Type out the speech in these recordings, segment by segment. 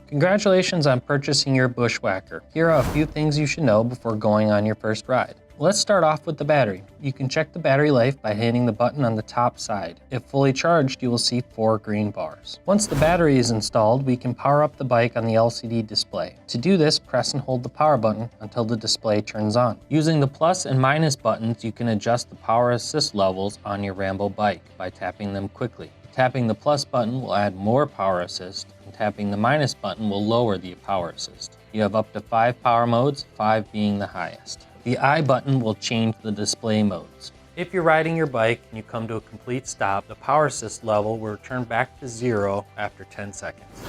Congratulations on purchasing your Bushwacker. Here are a few things you should know before going on your first ride. Let's start off with the battery. You can check the battery life by hitting the button on the top side. If fully charged, you will see 4 green bars. Once the battery is installed, we can power up the bike on the LCD display. To do this, press and hold the power button until the display turns on. Using the plus and minus buttons, you can adjust the power assist levels on your Rambo bike by tapping them quickly. Tapping the plus button will add more power assist, and tapping the minus button will lower the power assist. You have up to 5 power modes, 5 being the highest. The I button will change the display modes. If you're riding your bike and you come to a complete stop, the power assist level will return back to 0 after 10 seconds.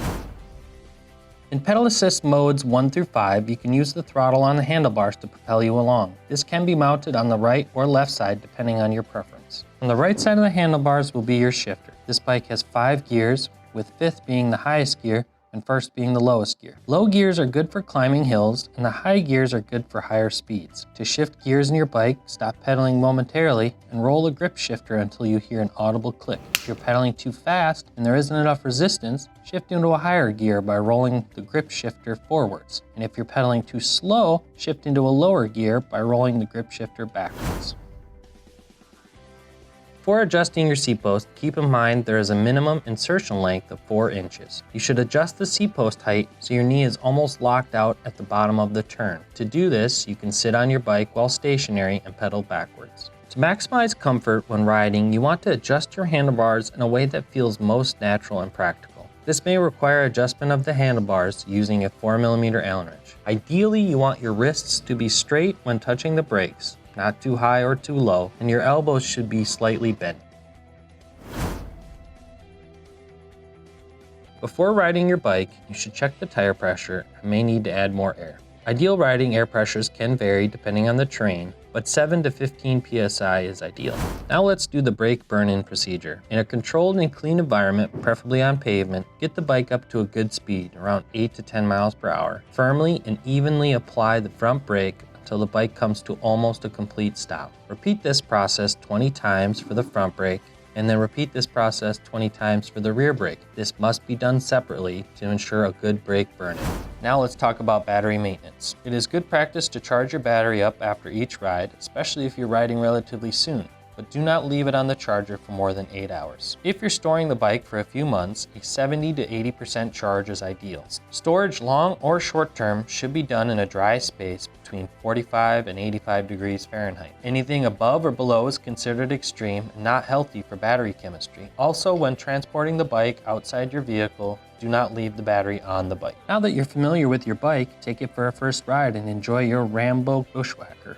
In pedal assist modes 1 through 5, you can use the throttle on the handlebars to propel you along. This can be mounted on the right or left side depending on your preference. On the right side of the handlebars will be your shifter. This bike has 5 gears, with 5th being the highest gear and 1st being the lowest gear. Low gears are good for climbing hills, and the high gears are good for higher speeds. To shift gears in your bike, stop pedaling momentarily and roll the grip shifter until you hear an audible click. If you're pedaling too fast and there isn't enough resistance, shift into a higher gear by rolling the grip shifter forwards. And if you're pedaling too slow, shift into a lower gear by rolling the grip shifter backwards. Before adjusting your seat post, keep in mind there is a minimum insertion length of 4 inches. You should adjust the seat post height so your knee is almost locked out at the bottom of the turn. To do this, you can sit on your bike while stationary and pedal backwards. To maximize comfort when riding, you want to adjust your handlebars in a way that feels most natural and practical. This may require adjustment of the handlebars using a 4mm Allen wrench. Ideally, you want your wrists to be straight when touching the brakes, not too high or too low, and your elbows should be slightly bent. Before riding your bike, you should check the tire pressure and may need to add more air. Ideal riding air pressures can vary depending on the terrain, but 7 to 15 psi is ideal. Now let's do the brake burn-in procedure. In a controlled and clean environment, preferably on pavement, get the bike up to a good speed, around 8 to 10 miles per hour. Firmly and evenly apply the front brake until the bike comes to almost a complete stop. Repeat this process 20 times for the front brake, and then repeat this process 20 times for the rear brake. This must be done separately to ensure a good brake burn-in. Now let's talk about battery maintenance. It is good practice to charge your battery up after each ride, especially if you're riding relatively soon, but do not leave it on the charger for more than 8 hours. If you're storing the bike for a few months, a 70 to 80% charge is ideal. Storage long or short term should be done in a dry space between 45 and 85 degrees Fahrenheit. Anything above or below is considered extreme and not healthy for battery chemistry. Also, when transporting the bike outside your vehicle, do not leave the battery on the bike. Now that you're familiar with your bike, take it for a first ride and enjoy your Rambo Bushwacker.